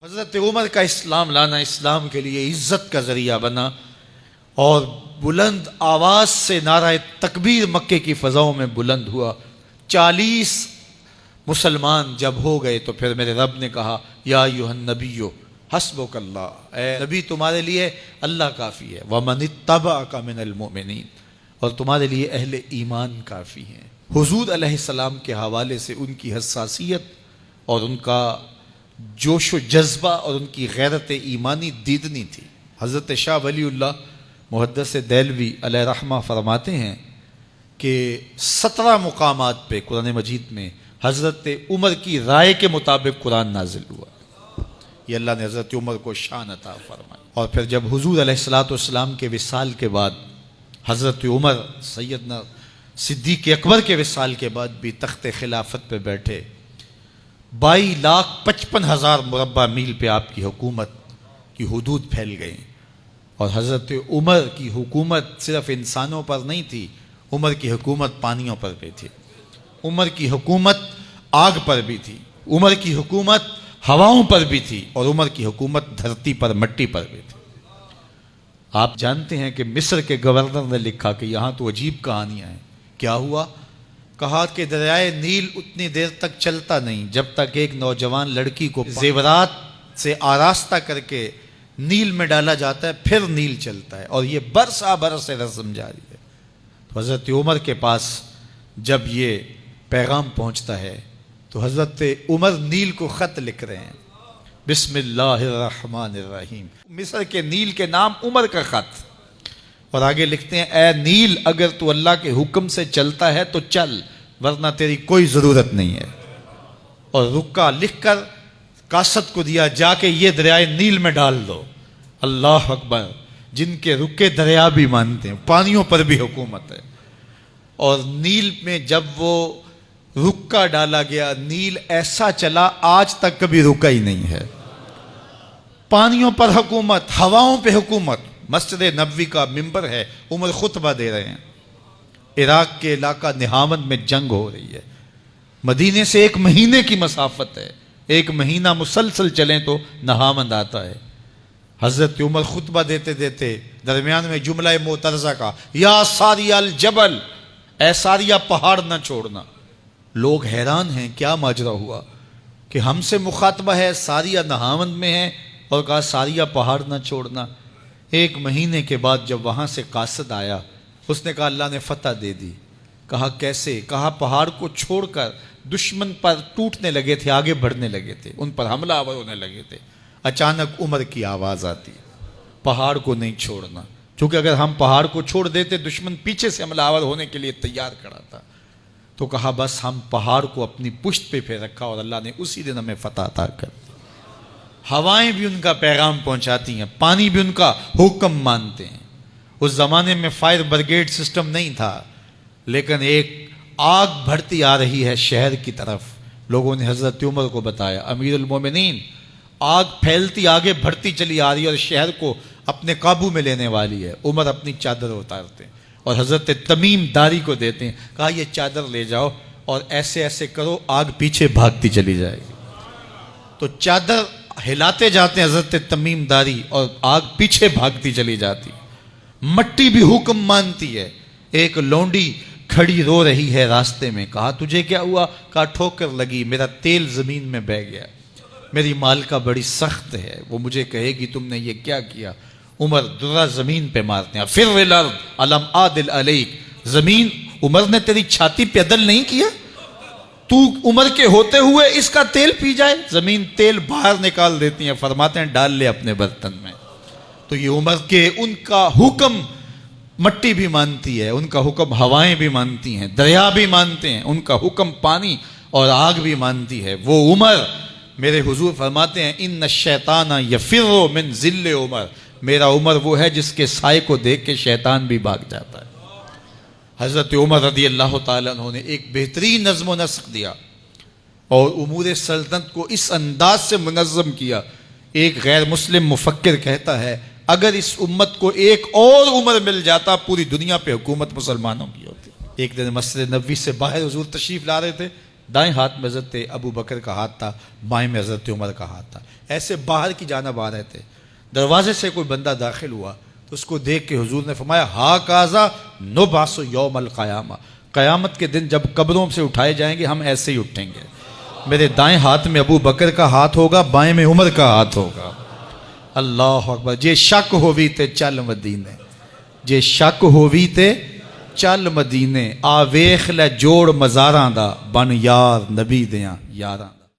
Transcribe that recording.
حضرت عمر کا اسلام لانا اسلام کے لیے عزت کا ذریعہ بنا اور بلند آواز سے نعرہ تکبیر مکے کی فضاؤں میں بلند ہوا۔ 40 مسلمان جب ہو گئے تو پھر میرے رب نے کہا یا ایھا النبی حسبک اللہ، اے نبی تمہارے لیے اللہ کافی ہے، ومن اتبعک من المؤمنین، اور تمہارے لیے اہل ایمان کافی ہیں۔ حضور علیہ السلام کے حوالے سے ان کی حساسیت اور ان کا جوش و جذبہ اور ان کی غیرت ایمانی دیدنی تھی۔ حضرت شاہ ولی اللہ محدث دہلوی علیہ رحمہ فرماتے ہیں کہ 17 مقامات پہ قرآن مجید میں حضرت عمر کی رائے کے مطابق قرآن نازل ہوا۔ یہ اللہ نے حضرت عمر کو شان عطا فرمائی۔ اور پھر جب حضور علیہ السلام کے وصال کے بعد حضرت عمر سیدنا صدیق اکبر کے وصال کے بعد بھی تخت خلافت پہ بیٹھے، 22,55,000 مربع میل پہ آپ کی حکومت کی حدود پھیل گئیں، اور حضرت عمر کی حکومت صرف انسانوں پر نہیں تھی، عمر کی حکومت پانیوں پر بھی تھی، عمر کی حکومت آگ پر بھی تھی، عمر کی حکومت ہواؤں پر بھی تھی، اور عمر کی حکومت دھرتی پر مٹی پر بھی تھی۔ آپ جانتے ہیں کہ مصر کے گورنر نے لکھا کہ یہاں تو عجیب کہانیاں ہیں۔ کیا ہوا؟ کہا کہ دریائے نیل اتنی دیر تک چلتا نہیں جب تک ایک نوجوان لڑکی کو زیورات سے آراستہ کر کے نیل میں ڈالا جاتا ہے، پھر نیل چلتا ہے، اور یہ برسا برس رسم جاری ہے۔ تو حضرت عمر کے پاس جب یہ پیغام پہنچتا ہے تو حضرت عمر نیل کو خط لکھ رہے ہیں، بسم اللہ الرحمن الرحیم، مصر کے نیل کے نام عمر کا خط، اور آگے لکھتے ہیں اے نیل اگر تو اللہ کے حکم سے چلتا ہے تو چل، ورنہ تیری کوئی ضرورت نہیں ہے۔ اور رکا لکھ کر کاسد کو دیا، جا کے یہ دریائے نیل میں ڈال دو۔ اللہ اکبر، جن کے رکے دریا بھی مانتے ہیں، پانیوں پر بھی حکومت ہے۔ اور نیل میں جب وہ رکا ڈالا گیا، نیل ایسا چلا آج تک کبھی رکا ہی نہیں ہے۔ پانیوں پر حکومت، ہواؤں پہ حکومت۔ مسجد نبوی کا ممبر ہے، عمر خطبہ دے رہے ہیں، عراق کے علاقہ نہاوند میں جنگ ہو رہی ہے، مدینے سے 1 مہینے کی مسافت ہے، 1 مہینہ مسلسل چلیں تو نہاوند آتا ہے۔ حضرت عمر خطبہ دیتے دیتے درمیان میں جملہ معترضہ کا، یا ساریہ الجبل، اے ساریہ پہاڑ نہ چھوڑنا۔ لوگ حیران ہیں کیا ماجرا ہوا کہ ہم سے مخاطبہ ہے، ساریہ نہاوند میں ہے، اور کہا ساریہ پہاڑ نہ چھوڑنا۔ 1 مہینے کے بعد جب وہاں سے قاصد آیا، اس نے کہا اللہ نے فتح دے دی۔ کہا کیسے؟ کہا پہاڑ کو چھوڑ کر دشمن پر ٹوٹنے لگے تھے، آگے بڑھنے لگے تھے، ان پر حملہ آور ہونے لگے تھے۔ اچانک عمر کی آواز آتی، پہاڑ کو نہیں چھوڑنا، کیونکہ اگر ہم پہاڑ کو چھوڑ دیتے دشمن پیچھے سے حملہ آور ہونے کے لیے تیار کھڑا تھا۔ تو کہا بس ہم پہاڑ کو اپنی پشت پہ پھیر رکھا، اور اللہ نے اسی دن ہمیں فتح عطا کر دی۔ ہوائیں بھی ان کا پیغام پہنچاتی ہیں، پانی بھی ان کا حکم مانتے ہیں۔ اس زمانے میں فائر بریگیڈ سسٹم نہیں تھا، لیکن ایک آگ بڑھتی آ رہی ہے شہر کی طرف، لوگوں نے حضرت عمر کو بتایا، امیر المومنین آگ پھیلتی آگے بڑھتی چلی آ رہی ہے اور شہر کو اپنے قابو میں لینے والی ہے۔ عمر اپنی چادر اتارتے ہیں اور حضرت تمیم داری کو دیتے ہیں، کہا یہ چادر لے جاؤ اور ایسے ایسے کرو، آگ پیچھے بھاگتی چلی جائے گی۔ تو چادر ہلاتے جاتے ہیں حضرت تمیم داری، اور آگ پیچھے بھاگتی چلی جاتی۔ مٹی بھی حکم مانتی ہے۔ ایک لونڈی کھڑی رو رہی ہے راستے میں، کہا تجھے کیا ہوا؟ کہا ٹھوکر لگی، میرا تیل زمین میں بہہ گیا، میری مالکہ بڑی سخت ہے، وہ مجھے کہے گی تم نے یہ کیا کیا۔ عمر درہ زمین پہ مارتے ہیں، فر الارض الم عادل علیک، زمین عمر نے تیری چھاتی پہ عدل نہیں کیا؟ تو عمر کے ہوتے ہوئے اس کا تیل پی جائے؟ زمین تیل باہر نکال دیتی ہیں، فرماتے ہیں ڈال لے اپنے برتن میں۔ تو یہ عمر کے ان کا حکم مٹی بھی مانتی ہے، ان کا حکم ہوائیں بھی مانتی ہیں، دریا بھی مانتے ہیں، ان کا حکم پانی اور آگ بھی مانتی ہے۔ وہ عمر، میرے حضور فرماتے ہیں ان الشیطان یفر من ذل عمر، میرا عمر وہ ہے جس کے سائے کو دیکھ کے شیطان بھی بھاگ جاتا ہے۔ حضرت عمر رضی اللہ تعالیٰ عنہ نے ایک بہترین نظم و نسق دیا اور امور سلطنت کو اس انداز سے منظم کیا۔ ایک غیر مسلم مفکر کہتا ہے اگر اس امت کو ایک اور عمر مل جاتا پوری دنیا پہ حکومت مسلمانوں کی ہوتی۔ ایک دن مسجد نبوی سے باہر حضور تشریف لا رہے تھے، دائیں ہاتھ میں حضرت ابو بکر کا ہاتھ تھا، بائیں میں حضرت عمر کا ہاتھ تھا، ایسے باہر کی جانب آ رہے تھے۔ دروازے سے کوئی بندہ داخل ہوا تو اس کو دیکھ کے حضور نے فرمایا ہا کازا نبعث یوم القیامہ، قیامت کے دن جب قبروں سے اٹھائے جائیں گے ہم ایسے ہی اٹھیں گے، میرے دائیں ہاتھ میں ابو بکر کا ہاتھ ہوگا، بائیں میں عمر کا ہاتھ ہوگا۔ اللہ اکبر۔ جے شک ہووی تے چل مدینے، جے شک ہووی تے چل مدینے، آ ویکھ لے جوڑ مزاراں دا، بن یار نبی دیاں یاراں۔